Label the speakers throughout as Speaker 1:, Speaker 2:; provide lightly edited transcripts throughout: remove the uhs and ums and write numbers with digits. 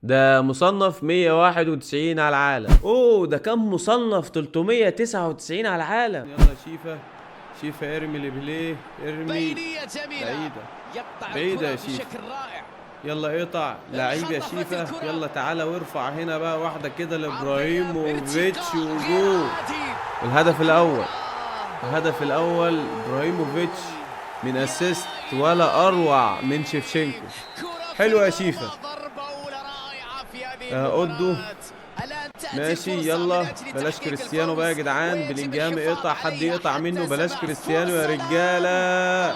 Speaker 1: ده مصنف 191 على العالم. اوه ده كان مصنف 399 على العالم. يلا شيفا، شيفا ارمي لبليه، ارمي بعيدة، بعيدة يا شيفا. يلا اقطع لعيب يا شيفا. يلا تعالى وارفع هنا بقى واحدة كده لابراهيموفيتش وجول. الهدف الأول، الهدف الأول ابراهيموفيتش من اسيست ولا أروع من شيفشينكو. حلو يا شيفا. اودو ماشي. يلا بلاش كريستيانو بقى يا جدعان. بلينجهام يقطع، حد يقطع منه. بلاش كريستيانو يا رجاله.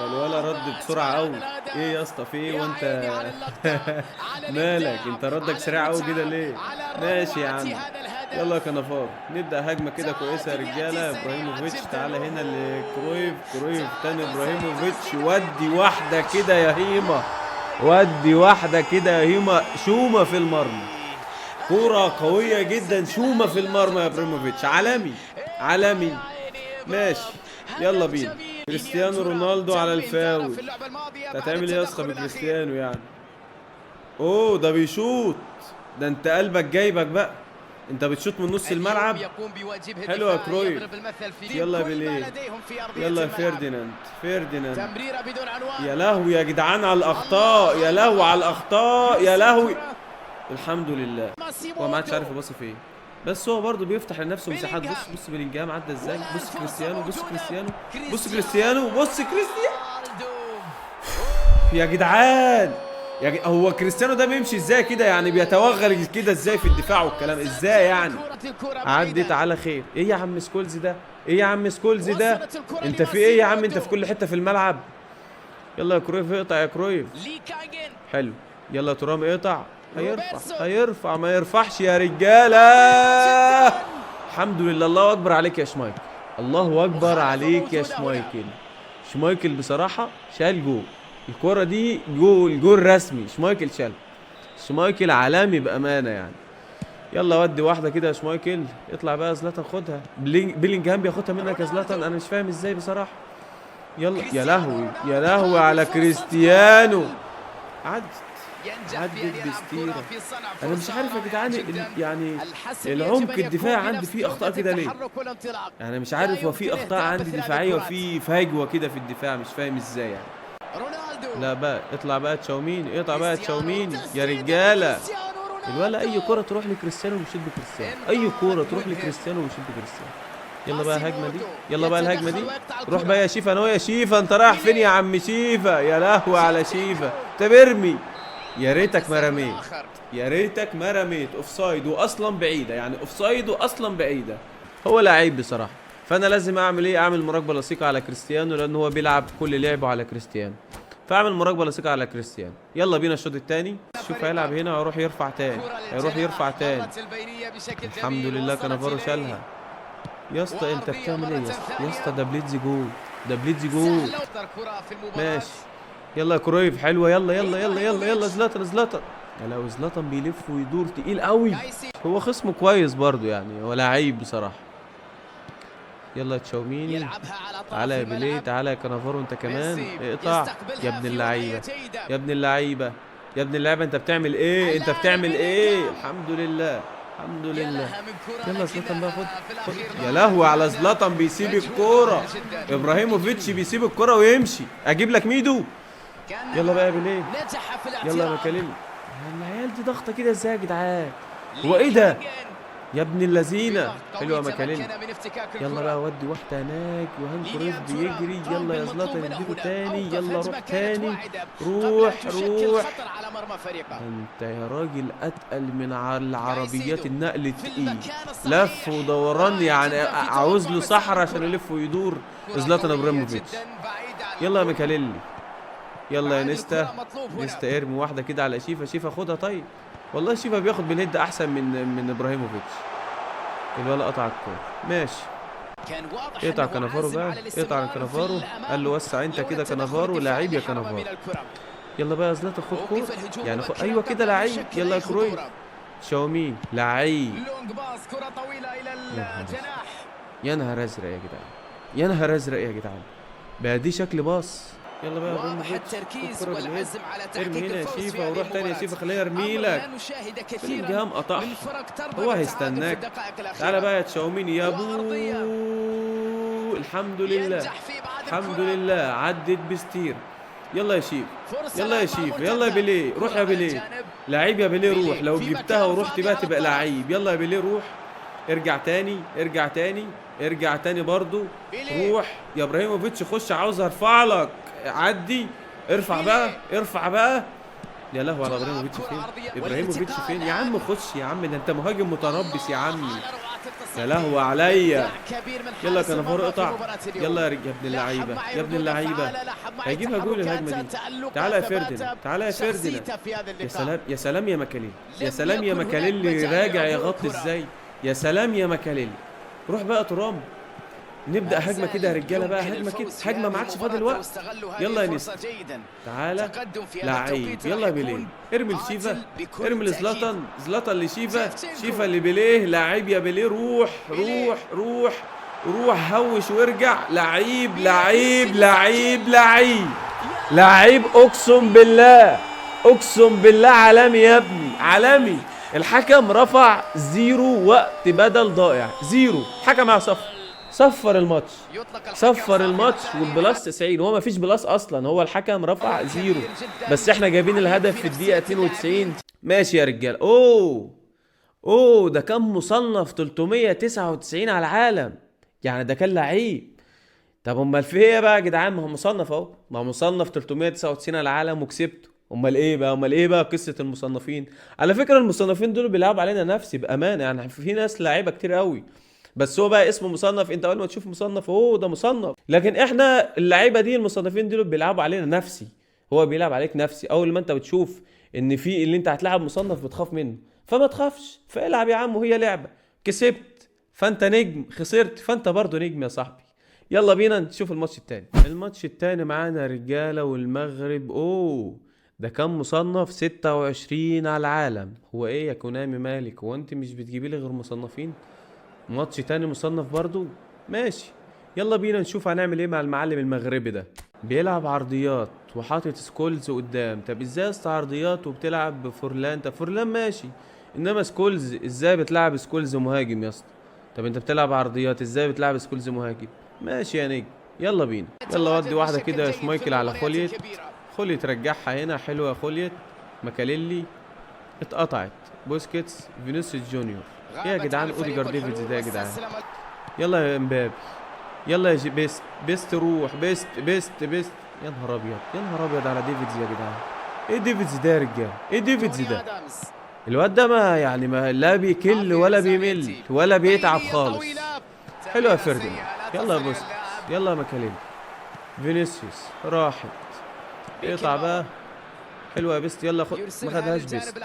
Speaker 1: ده الولا رد بسرعه قوي. ايه يا اسطى في ايه وانت مالك انت ردك سريع قوي كده ليه؟ ماشي يا عم. يلا يا كنافار نبدا هجمه كده كويسه يا رجاله. ابراهيموفيتش تعالى هنا لكرويف، كرويف تاني ابراهيموفيتش. ودي واحده كده يا هيما، ودي واحده كده يا هيما. شومه في المرمى، كرة قوية جدا. شومة في المرمى يا ابراهيموفيتش. عالمي، عالمي. ماشي يلا بينا. كريستيانو رونالدو على الفاول. انت هتعمل ايه يا اسطى بكريستيانو يعني؟ اوه ده بيشوط. ده انت قلبك جايبك بقى، انت بتشوط من نص الملعب. حلو يا كرويف. يلا يا بيليه، يلا يا فيرديناند، فيرديناند. يا لهوي يا جدعان على الاخطاء، يا لهوي على الاخطاء، يا لهوي. الحمد لله هو ما عادش عارف يبص فين، بس هو برضه بيفتح لنفسه مساحات. بص بص بلينجهام عدى ازاي. بص كريستيانو، بص كريستيانو، بص كريستيانو، بص كريستيانو. يا جدعان هو كريستيانو ده بيمشي ازاي كده يعني؟ بيتوغل كده ازاي في الدفاع والكلام ازاي يعني؟ عدت على خير. ايه يا عم سكولز ده؟ ايه يا عم سكولز ده؟ انت في ايه يا عم؟ انت في كل حته في الملعب. يلا يا كرويف اقطع يا كرويف. حلو. يلا ترام اقطع. هيرفع، هيرفع، ما يرفعش يا رجاله. الحمد لله. الله اكبر عليك يا شمايكل، الله اكبر عليك يا شمايكل. شمايكل بصراحه شال جول. الكرة دي جول، جول رسمي. شمايكل شال. شمايكل عالمي بامانه يعني. يلا ودي واحده كده يا شمايكل. اطلع بقى زلاتان خدها. بيلينجهام بياخدها منك يا زلاتان. انا مش فاهم ازاي بصراحه. يلا يا لهوي، يا لهوي على كريستيانو. عدت، عدت بستيرة. انا مش عارف يا جدعان يعني العمق الدفاع عندي فيه اخطاء كده ليه؟ يعني مش عارف، هو في اخطاء عندي دفاعيه وفي فجوه كده في الدفاع، مش فاهم ازاي يعني. لا بقى اطلع بقى تشاوميني، اقطع بقى تشاوميني يا رجاله. الولا اي كرة تروح لكريستيانو ويشد بكريستيانو، اي كرة تروح لكريستيانو ويشد بكريستيانو. يلا بقى الهجمه دي، يلا بقى الهجمه دي. روح بقى يا شيفا. انا يا شيفا انت رايح فين يا عم شيفا؟ يا لهوي على شيفا. انت برمي. يا ريتك ما رميت، يا ريتك ما رميت. اوفسايد واصلا بعيده يعني، اوفسايد واصلا بعيده. هو لعيب بصراحه، فانا لازم اعمل ايه؟ اعمل مراقبه لصيقه على كريستيانو، لان هو بيلعب كل لعبه على كريستيانو. فاعمل مراقبه لصيقه على كريستيانو. يلا بينا الشوط الثاني. شوف هيلعب هنا ويروح يرفع تاني، هيروح يرفع تاني. الحمد لله كانافارو شالها. يا اسطى انت بتعمل ايه يا اسطى؟ يا اسطى ده بليدز جول، ده بليدز جول. ماشي. يلا يا كرويف حلوه. يلا يلا يلا يلا يلا زلاتان، زلاتان. يا لو زلاتان بيلف ويدور تقيل قوي. هو خصمه كويس برضو يعني، هو لعيب بصراحه. يلا يا تشاوميني. تعالى يا بيليه، تعالى يا كانافارو انت كمان. اقطع يا ابن اللعيبه، يا ابن اللعيبه، يا ابن اللعيبه. انت بتعمل ايه؟ انت بتعمل ايه؟ الحمد لله، الحمد لله. يلا زلاتان بقى خد، خد. يا لهوي على زلاتان بيسيب الكوره. ابراهيموفيتش بيسيب الكوره ويمشي. اجيب لك ميدو. يلا بقى يا بيليه، يلا يا مكاليل. العيال دي ضغطه كده ازاي يا جدعان؟ هو ايه ده يا ابن اللذينه؟ حلوه يا مكاليل. يلا بقى ودي واحده هناك وهان كرويف بيجري. يلا يا زلاتان اديله تاني. يلا روح تاني، روح روح. انت يا راجل اتقل من العربيات النقل التقيل. لف ودوران يعني، عاوز له صحراء عشان يلف ويدور. زلاتان ابراهيموفيتش. يلا يا ميكاليلي، يلا يا نيستا. نيستا ارمي واحده كده على شيفا. شيفا خدها. طيب والله شيفا بياخد بالهيد احسن من ابراهيموفيتش. الولا قطع الكوره. ماشي. اقطع كانافارو بقى، اقطع كانافارو. قال له وسع انت كده كانافارو. لعيب يا كانافارو. يلا بقى يا زلاتان خد كوره يعني ايوه كده لعيب. يلا يا كرويف. شاومين لعيب. يا نهار ازرق يا جدعان، يا نهار ازرق يا جدعان. بقى دي شكل باص. يلا بقى
Speaker 2: واضح التركيز والعزم على
Speaker 1: ارمي
Speaker 2: تحقيق
Speaker 1: هنا يا
Speaker 2: الفوز في
Speaker 1: شيفا
Speaker 2: هذه
Speaker 1: وروح تاني يا
Speaker 2: المباراة.
Speaker 1: شيفا، خليها يرمي لك. بلينجهام قطعها،
Speaker 2: من فرق تربط
Speaker 1: هو
Speaker 2: التعادل في
Speaker 1: هيستناك.
Speaker 2: الدقائق الأخيرة.
Speaker 1: تعالى بقى يا تشاوميني يا
Speaker 2: وعرضية.
Speaker 1: ابو. الحمد لله
Speaker 2: ينجح في بعض
Speaker 1: الحمد
Speaker 2: الكرات.
Speaker 1: لله عدت بستير. يلا يا شيف،
Speaker 2: فرصة
Speaker 1: يلا يا
Speaker 2: لأمام
Speaker 1: شيف، يلا يا
Speaker 2: مرتدة.
Speaker 1: بيليه، روح يا
Speaker 2: على
Speaker 1: بيليه.
Speaker 2: الجانب.
Speaker 1: لعيب يا بيليه، روح.
Speaker 2: بيليه
Speaker 1: لو
Speaker 2: في
Speaker 1: جبتها
Speaker 2: مكان
Speaker 1: ورحت
Speaker 2: فاضي
Speaker 1: بقى
Speaker 2: على
Speaker 1: تبقى
Speaker 2: الطرف.
Speaker 1: لعيب. يلا يا بيليه روح. ارجع تاني، ارجع تاني، ارجع تاني برضو.
Speaker 2: بيليه.
Speaker 1: روح يا ابراهيموفيتش، خش عاوز ارفع لك. عدي، ارفع بقى، ارفع بقى. يا لهوي على ابراهيموفيتش فين؟ ابراهيموفيتش فين يا عم؟ خش يا عم، ده انت مهاجم متربص يا عمي. يا لهوي عليا. يلا كنافارو اقطع. يلا يا ابن اللعيبه، يا ابن اللعيبه. هيجيبها جول الهجمه دي. تعالى يا فرديناند، تعالى يا فرديناند. يا سلام يا سلام يا ماكاليل، يا سلام يا ماكاليل، راجع يغطي ازاي. يا سلام يا ماكاليل. روح بقى ترام. نبدا هجمه كده يا رجاله بقى، هجمه كده، هجمه ما عادش فاضل وقت. يلا يا نيستا، تعالى لعيب. يلا يا بيليه، ارمي لشيفا، ارمي لزلاتان، زلاتان لشيفا، شيفا لبيليه. لعيب يا بيليه، روح روح روح روح، هوش وارجع. لعيب لعيب لعيب لعيب لعيب، اقسم بالله اقسم بالله عالمي يا ابني، عالمي. الحكم رفع زيرو وقت بدل ضائع، زيرو. حكم على صفر الماتش، صفر الماتش والبلاس 90. هو ما فيش بلاس اصلا، هو الحكم رفع زيرو. بس احنا جايبين الهدف في الدقيقه 92. ماشي يا رجال. اوه ده كان مصنف 399 على العالم، يعني ده كان لعيب. طب امال في ايه بقى يا جدعان؟ ما هو مصنف اهو، ما هو مصنف 399 على العالم وكسبته. امال ايه بقى؟ امال ايه بقى قصه المصنفين؟ على فكره المصنفين دول بيلعبوا علينا نفسي بامانه، يعني في ناس لعيبه كتير قوي، بس هو بقى اسمه مصنف. انت اول ما تشوف مصنف ده مصنف، لكن احنا اللعيبه دي المصنفين دول بيلعبوا علينا نفسي. هو بيلعب عليك نفسي. اول ما انت بتشوف ان في اللي انت هتلعب مصنف بتخاف منه، فما تخافش، فالعب يا عم، وهي لعبه. كسبت فانت نجم، خسرت فانت برضو نجم يا صاحبي. يلا بينا نشوف الماتش التاني. الماتش التاني معانا رجاله والمغرب. ده كان مصنف 26 على العالم. هو ايه يا كونامي مالك؟ هو انت مش بتجيبي لي غير مصنفين؟ ماتش تاني مصنف برضو، ماشي. يلا بينا نشوف هنعمل ايه مع المعلم المغربي ده. بيلعب عرضيات وحاطط سكولز قدام. طب ازاي است عرضيات وبتلعب بفورلان؟ طب فورلان ماشي، انما سكولز ازاي بتلعب سكولز مهاجم يا اسطى؟ طب انت بتلعب عرضيات ازاي بتلعب سكولز مهاجم؟ ماشي يا نجم. يلا بينا، يلا ودي واحده كده يا شمايكل على خوليت. خوليت رجعها هنا، حلوه يا خوليت. ماكاليلي اتقطعت. بوسكيتس، فينيسيوس جونيور. ايه يا جدعان اوديجارد ديفيدز ده يا جدعان؟ يلا يا امبابي، يلا يا بيست روح. بيست يا نهار ابيض، يا نهار ابيض على ديفيدز يا جدعان. ايه ديفيدز ده يا رجال؟ ايه ديفيدز ده؟ الواد ده ما يعني ما لا بيكل ولا بيمل ولا بيتعب خالص. حلو يا فرديناند، يلا يا بوسكيتس، يلا يا ماكاليلي. فينيسيوس راحت، اقطع بقى. حلوه يا بيست، يلا خد. ما خدهاش بيست.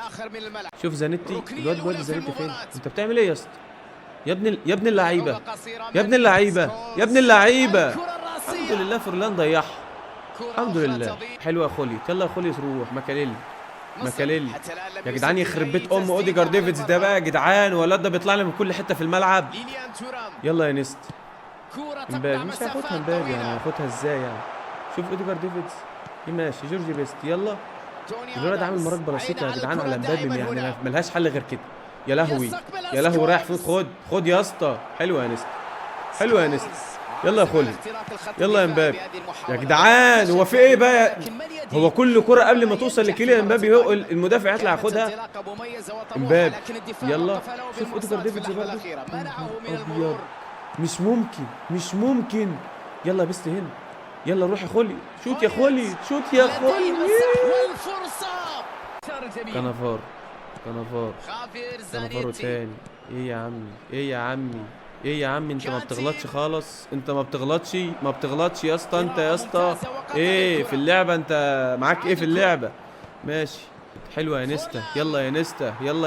Speaker 1: شوف زانيتي، الواد بودي زانيتي فين؟ انت بتعمل ايه يا اسطى؟ يا ابن اللعيبه، يا ابن اللعيبه، يا ابن اللعيبه. الحمد لله فورلان ضيعها، الحمد لله. حلوه يا خوليت، يلا يا خوليت روح. ماكاليلي يا جدعان، يخرب بيت ام اوديجارد ديفيدز ده بقى يا جدعان. الولاد ده بيطلع لي من كل حته في الملعب. يلا يا نيست. امبابي مش هياخدها، امبابي يعني هياخدها ازاي يعني؟ شوف اوديجارد ديفيدز ماشي. جورجي بيست، يلا. الولد عامل مراقبه بسيطه يا جدعان على امبابي، يعني ملهاش حل غير كده. يا لهوي يا لهوي، رايح فين؟ خد يا اسطى. حلوه يا نيست، حلوه يا نيست. يلا يا خولي، يلا يا امبابي. يا جدعان هو في ايه بقى؟ هو كل كره قبل ما توصل لكيليان امبابي المدافع يطلع ياخدها. امبابي يلا. شوف اوديجارد ديفيدز برضه ابيض. مش ممكن. يلا بيست هنا، يلا روح يا خولي. شوت يا خولي، شوت يا خولي. كنافارو تاني. ايه يا عمي انت ما بتغلطش خالص، انت ما بتغلطش يا اسطى. انت يا اسطى ايه في اللعبه؟ انت معاك ايه في اللعبه؟ ماشي. حلوه يا نيستا، يلا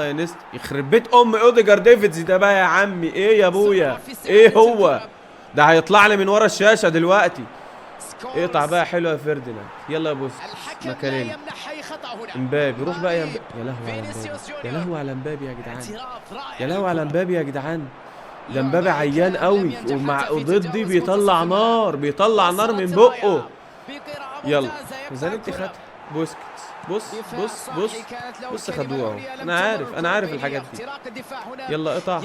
Speaker 1: يا نيستا. يخرب بيت ام اوديجارد ديفيدز ده بقى يا عمي. ايه يا ابويا؟ ايه هو ده؟ هيطلع لي من ورا الشاشه دلوقتي. اقطع بقى. حلوه يا فرديناند، يلا يا بوسكيتس. ماكاليلي، امبابي روح بقى يا لهوي على امبابي يا جدعان، يا لهوي على امبابي يا جدعان. ده امبابي عيان قوي، وضدي بيطلع نار من بقه. يلا زانيتي خد بوسكيتس. بص خدوها اهو. انا عارف الحاجات دي. يلا اقطع.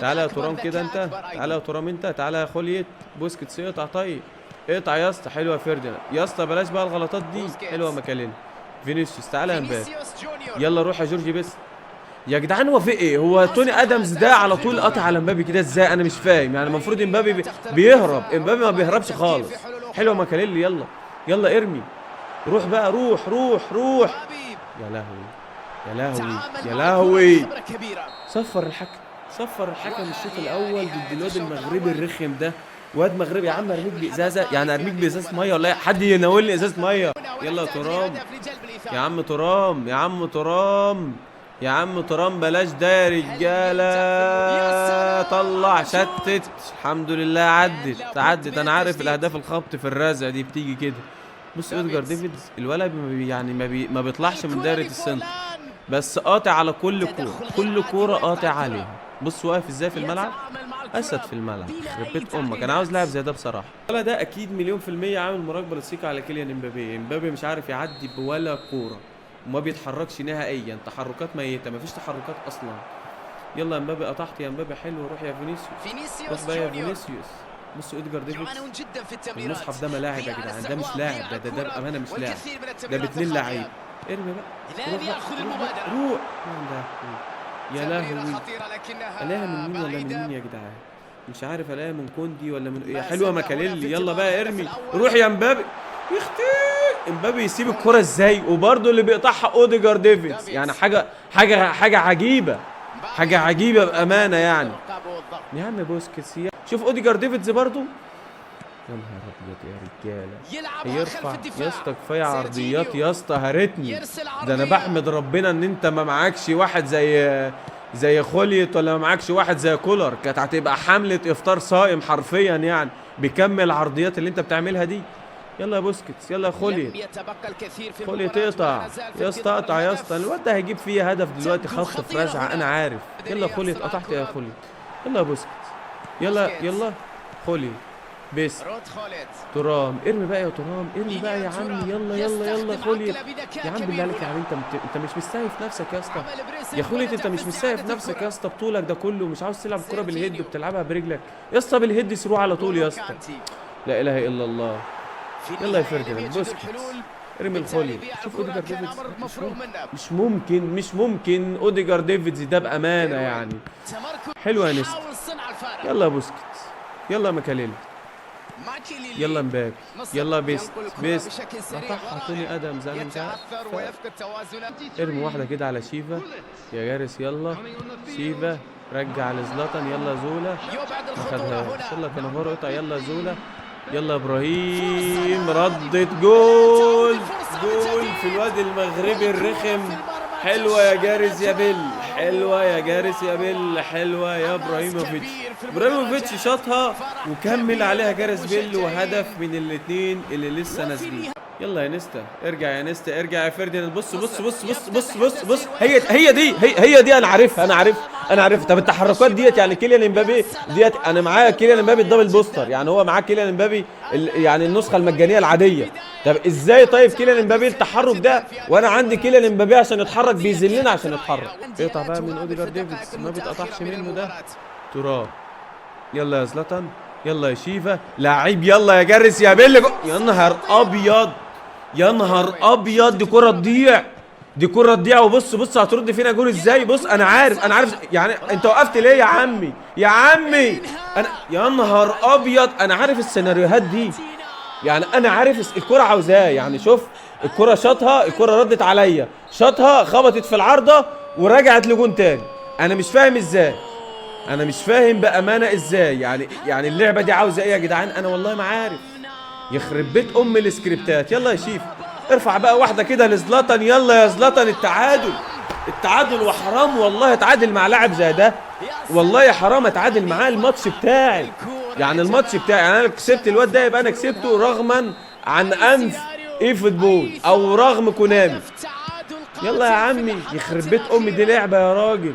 Speaker 1: تعالى يا ترام كده انت، تعالى يا ترام انت، تعالى يا خوليت. بوسكيتس اقطع طيب، اقطع يا اسطى. حلوه يا فيرديناند يا اسطى، بلاش بقى الغلطات دي. حلوه ماكاليل. فينيسيوس تعالى يا مبابي. يلا روح يا جورجي بس. يا جدعان هو في ايه؟ هو توني ادمز ده على طول قطع على مبابي كده ازاي؟ انا مش فاهم يعني. المفروض مبابي بيهرب. مبابي ما بيهربش خالص. حلوه ماكاليل. يلا ارمي. روح بقى، روح. يا لهوي. صفر الحكم الشوط الاول ضد الواد المغربي الرخم ده. واد مغربي يا عم، ارميك بازازه يعني، ارميك بازازه ميه ولا حد يناولني ازازه ميه. يلا يا ترام. يا عم ترام بلاش ده يا رجاله. طلع شتت. الحمد لله عدت. انا عارف الاهداف الخبط في الرازع دي بتيجي كده. بص ادجار ديفيدز الولد يعني ما بيطلعش من دايره السنتر، بس قاطع على كل كوره قاطع عليها. بص واقف ازاي في الملعب، اسد في الملعب. يخرب بيت امك، انا عاوز لاعب زي ده بصراحه. الولد ده اكيد مليون في الميه عامل مراقبه للثقه على كيليان امبابي مش عارف يعدي بولا كوره وما بيتحركش نهائيا. تحركات ميته، مفيش تحركات اصلا. يلا يا امبابي، قطعت يا امبابي. حلو، روح يا فينيسيوس. روح بقى يا فينيسيوس. بصوا ادجار ديفيدز المصحف ده ملاعب يا جدعان. ده مش لاعب، ده بامانه مش لاعب، ده باتنين لعيب. ارمي بقى، روح. يا لهوي. الاقيها من مين يا جدعان؟ مش عارف الاقيها من كوندي ولا من ايه. حلوه ماكاليل. يلا بقى ارمي، روح يا امبابي. يختي امبابي يسيب الكرة ازاي؟ وبرده اللي بيقطعها اوديجار ديفيدز. يعني حاجه عجيبه بامانه يعني. يا عم بوسكيتس. شوف اوديجار ديفيدز برضو. يا نهار ابيض يا رجاله. هيرفع يا اسطى، كفايه عرضيات يا اسطى، هرتني. ده انا بحمد ربنا ان انت ما معكش واحد زي خوليت، ولا ما معكش واحد زي كولر. كانت هتبقى حمله افطار صائم حرفيا يعني، بكم العرضيات اللي انت بتعملها دي. يلا يا بوسكيتس. يلا يا خوليت اقطع يا اسطى، اقطع يا اسطى. الواد ده هيجيب فيه هدف دلوقتي، خط في رزعه انا عارف. يلا خوليت، قطعت يا خوليت. يلا يا بوسكيتس. يلا خوليت بس. ترام ارمي بقى يا ترام، ارمي بقى يا عم. يلا خوليت. يا عم بالله عليك يا عم، انت مش مستهيف نفسك يا اسطى يا خوليت. انت مش مستهيف نفسك يا اسطى. بطولك ده كله مش عاوز تلعب الكوره بالهيد وبتلعبها برجلك يا اسطى. بالهيد سرو على طول يا اسطى. لا اله الا الله. يلا يا فيرديناند. بوسكيتس ارمي الخوليت. شوف اوديجار ديفيدز. مش ممكن اوديجار ديفيدز ده بامانه يعني. حلوه يا نيستا. يلا يا بوسكيتس. يلا ماكاليل. يلا مبابي. يلا بيست. قطعها توني ادمز. انا مش عارف. ارمي واحده كده على شيفا يا جارس. يلا شيفا، رجع لزلاتان. يلا زولا، ما خدهاش. يلا كانافارو اقطع. يلا زولا. يلا ابراهيم، ردت جول في الواد المغربي الرخم. حلوه يا جارس يا بيل. حلوه يا ابراهيموفيتش شاطها وكمل عليها جارس بيل، وهدف من الاثنين اللي لسه نازلين. يلا يا نيستا، ارجع يا فيرديناند. بص. هي دي انا عارفها. طب التحركات ديت يعني كيليان امبابي ديت، انا معايا كيليان امبابي الدبل بوستر يعني. هو معاه كيليان امبابي يعني النسخه المجانيه العاديه. طب ازاي طيب كيليان امبابي التحرك ده وانا عندي كيليان امبابي عشان يتحرك بيذلنا عشان يتحرك؟ اقطع بقى من اوديجار ديفيدز، ما بيتقطعش منه ده. تراب. يلا يا زلاتان. يلا يا شيفا لعيب. يلا يا جارس يا بيل. يا نهار ابيض. دي كرة تضيع. وبص هترد فينا جول ازاي. بص انا عارف يعني. انت وقفت ليه يا عمي انا يا نهار ابيض. انا عارف السيناريوهات دي يعني. انا عارف الكرة عاوزاه يعني. شوف الكرة شاطها، الكرة ردت عليا، شاطها خبطت في العارضة ورجعت لجون تاني. انا مش فاهم بامانه ازاي يعني اللعبه دي عاوزه ايه يا جدعان. انا والله ما عارف. يخرب بيت ام السكريبتات. يلا يا شيف، ارفع بقى واحده كده لزلاتان. يلا يا زلاتان. التعادل وحرام والله اتعادل مع لاعب زي ده. والله حرام اتعادل معاه. الماتش بتاعي يعني انا كسبت الواد ده، يبقى انا كسبته رغما عن انف ايه فوتبول او رغم كونامي. يلا يا عمي، يخرب بيت امي دي لعبه يا راجل.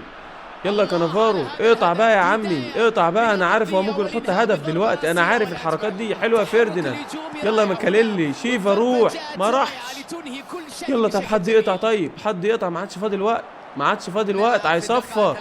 Speaker 1: يلا كانافارو اقطع بقى يا عمي، اقطع بقى. انا عارف هو ممكن يحط هدف دلوقتي، انا عارف الحركات دي حلوه يا فيرديناند. يلا ماكاليلي، شيفا روح، ما راحش. يلا طب حد يقطع، طيب حد يقطع، ما عادش فاضل وقت، ما عادش فاضل وقت، هيصفر.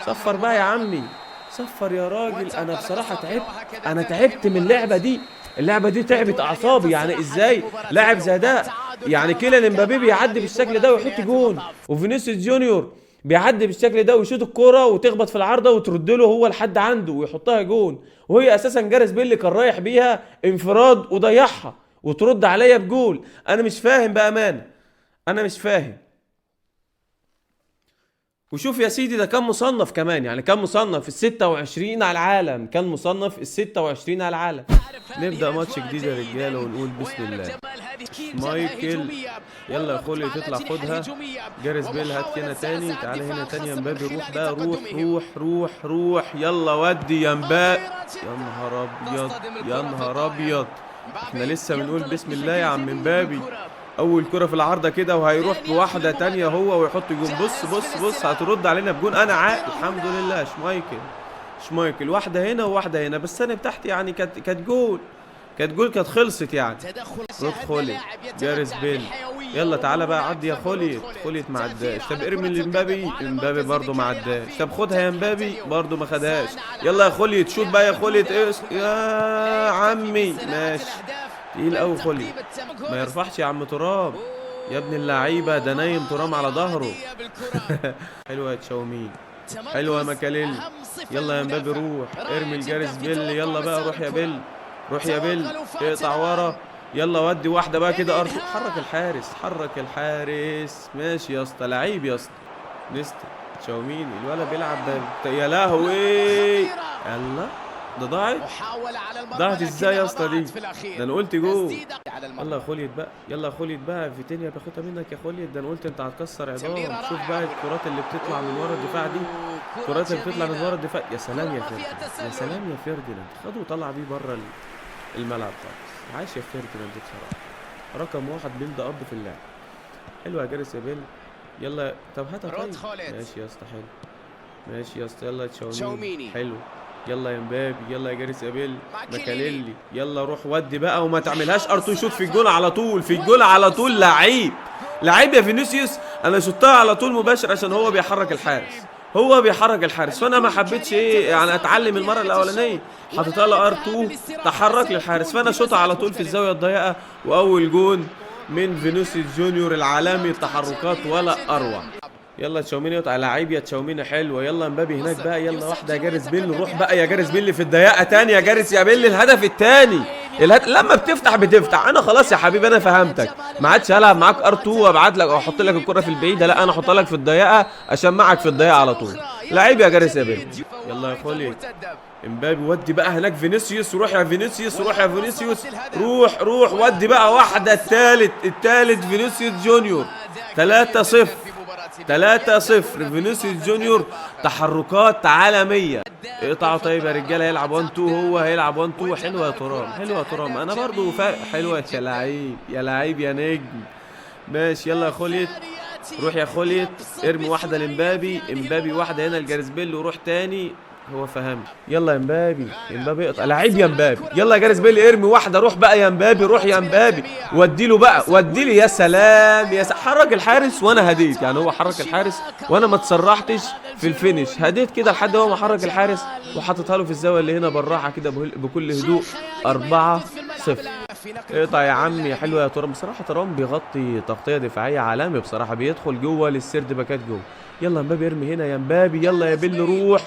Speaker 1: صفر بقى يا عمي، صفر يا راجل. انا بصراحه تعبت، انا تعبت من اللعبه دي. اللعبه دي تعبت اعصابي. يعني ازاي لاعب زي ده، يعني كيليان امبابي بيعدي بالشكل ده ويحط جون، وفينيسيوس جونيور بيعدي بالشكل ده ويشوط الكوره وتخبط في العارضه وترد له هو لحد عنده ويحطها جون، وهي اساسا جاريث بيل كان رايح بيها انفراد وضيعها، وترد عليا بجول. انا مش فاهم بامانه، انا مش فاهم. وشوف يا سيدي ده كان مصنف كمان، يعني كان مصنف ال 26 على العالم، كان مصنف ال 26 على العالم. نبدأ ماتش جديد يا رجاله ونقول بسم الله. مايكل يلا يا خولي تطلع خدها. جاريث بيل هات هنا تاني، تعالى هنا تاني يا مبابي، روح بقى، روح روح روح روح. يلا ودي يا مبابي. يا نهار ابيض، يا نهار ابيض. احنا لسه بنقول بسم الله يا عم مبابي. اول كرة في العارضة كده وهيروح بواحدة تانية هو ويحط جون. بص بص بص هترد علينا بجون. انا عاقل الحمد لله. شمايكل واحدة هنا وواحدة هنا، بس انا بتاعتي يعني كانت جول، كانت خلصت يعني. رد خولي، جاريث بيل، يلا تعالى بقى عدي يا خوليت ما عداش. طب ارمي لمبابي، امبابي برضه ما عداش. طب خدها يا مبابي، برضه ما خدهاش. يلا يا خوليت شوت بقى يا خوليت. يا عمي ماشي، تقيل قوي خولي، ما يرفعش يا عم ترام يا ابن اللعيبه، ده نايم ترام على ظهره. حلوه يا تشاومين، حلوه يا ماكاليل. يلا يا مبابي روح، ارمي لجاريث بيل. يلا بقى روح يا بيل، روح يا بيل، اقطع ورا. يلا ودي واحده بقى كده ارتو. حرك الحارس ماشي يا اسطى، لعيب يا اسطى. نيستا، تشاومين، الولد بيلعب يا لهوي. يلا ده ضاعت ازاي يا اسطى دي؟ ده انا قلت جول. يلا يا خوليت بقى، يلا يا خوليت بقى، فيتينيا بياخدها منك يا خوليت. ده انا قلت انت هتكسر عظام. شوف بقى الكرات اللي بتطلع من ورا الدفاع دي، الكرات اللي بتطلع من ورا الدفاع. يا سلام يا فيرديناند، يا سلام يا فيرديناند. خده وطلع بيه بره الملعب خالص. عاش يا فيرديناند بصراحه، رقم واحد بيلد اب في اللعب. حلو يا جاريث يا بيل. يلا طب هاتها طيب. ماشي يا اسطى، حلو ماشي يا اسطى. يلا يا تشاوميني، حلو. يلا يا مبابي، يلا يا جاريث بيل، ماكاليلي. يلا روح ودي بقى وما تعملهاش ارتو شوت في الجول على طول، في الجول على طول. لعيب يا فينيسيوس. انا شطها على طول مباشر عشان هو بيحرك الحارس، فانا ما حبيتش يعني اتعلم المره الاولانيه. حطيتها له ار2 تحرك للحارس، فانا شوطها على طول في الزاويه الضيقه. واول جون من فينيسيوس جونيور العالمي، تحركات ولا اروع. يلا تشاوميني يقطع، لعيب يا تشاوميني، حلوه. يلا مبابي هناك بقى، يلا واحده يا جاريث بيل. روح بقى يا جاريث بيل في الضيقه تاني يا جاريث يا بيل. الهدف التاني لما بتفتح انا خلاص يا حبيبي، انا فهمتك. ما عادش هلعب معاك ار2 وابعت لك او احط لك الكره في البعيده، لا انا احطها لك في الضيقه عشان معك في الضيقه على طول. لعيب يا جاريث يا بيل. يلا يا خولي امبابي، ودي بقى هناك فينيسيوس. روح يا فينيسيوس، روح ودي بقى واحده. التالت فينيسيوس جونيور. 3-0 فينيسيوس جونيور، تحركات عالمية. اقطعوا طيب يا رجاله. هيلعب 1-2، هو هيلعب 1-2. حلوه يا ترام، انا برضو حلوه يا لعيب يا نجم. ماشي يلا يا خوليت، روح يا خوليت، ارمي واحده لمبابي، واحده هنا لجاريث بيل، وروح تاني. هو فهم. يلا يا مبابي اقطع، لعيب يا مبابي. يلا يا جاريث بيل ارمي واحده، روح بقى يا مبابي، ودي له. يا سلام حرك الحارس وانا هديت، يعني هو حرك الحارس وانا ما اتسرحتش في الفينش، هديت كده لحد هو ما حرك الحارس وحطيتها له في الزاويه اللي هنا بالراحه كده بكل هدوء. 4-0. اقطع يا عمي. حلوه يا ترام. بصراحه ترام بيغطي تغطيه دفاعيه عالمي بصراحه، بيدخل جوه للسرد باكات جوه. يلا مبابي ارمي هنا يا مبابي. يلا يا بيل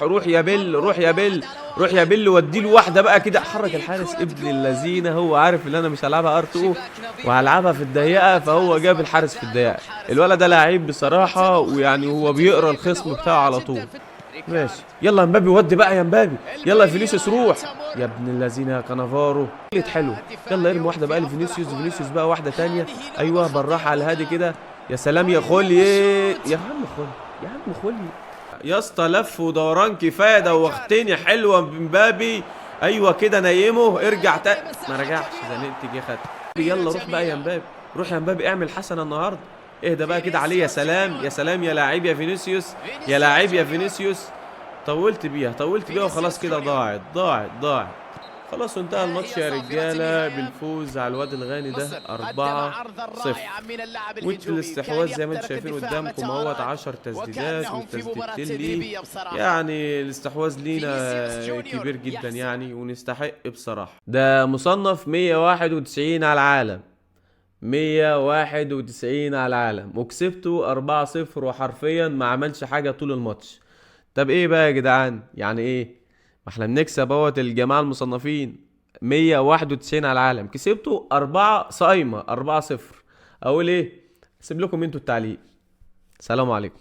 Speaker 1: روح يا بيل ودي له واحده بقى كده. حرك الحارس ابن اللذينه، هو عارف ان انا مش هلعبها ار2 وهلعبها في الضيقه، فهو جاب الحارس في الضيقه. الولد ده لعيب بصراحه، ويعني هو بيقرا الخصم بتاعه على طول. ماشي يلا مبابي، ودي بقى يا مبابي. يلا يا فينيسيوس روح يا ابن اللذينه يا كانافارو. حلو. يلا ارمي واحده بقى لفينيسيوس بقى واحده تانية. ايوه بالراحه على الهادي كده. يا سلام يا خولي، يا عم خولي يا اسطى. لف ودوران كفايه، دوختني. حلوه مبابي، ايوه كده نيمه. ارجع ما رجعش، زنقت جه خد. يلا روح بقى يا مبابي، اعمل حسنه النهارده. اهدى بقى كده عليه. يا سلام يا لعيب يا فينيسيوس، طولت بيها وخلاص كده، ضاعت. خلاص انتهى الماتش يا رجاله بالفوز على الواد الغاني ده 4-0. والاستحواذ زي ما انتم شايفين قدامكم اهوت 10 تسديدات وتسديدتين ليه، يعني الاستحواذ لينا كبير جدا يعني، ونستحق بصراحه. ده مصنف 191 على العالم، 191 على العالم، وكسبته 4-0 وحرفيا ما عملش حاجه طول الماتش. طب ايه بقى يا جدعان؟ يعني ايه؟ ما احنا بنكسب اهوت الجماعه المصنفين 191 على العالم، كسبتوا 4 صايمه 4-0. اقول ايه؟ سيب لكم انتوا التعليق. سلام عليكم.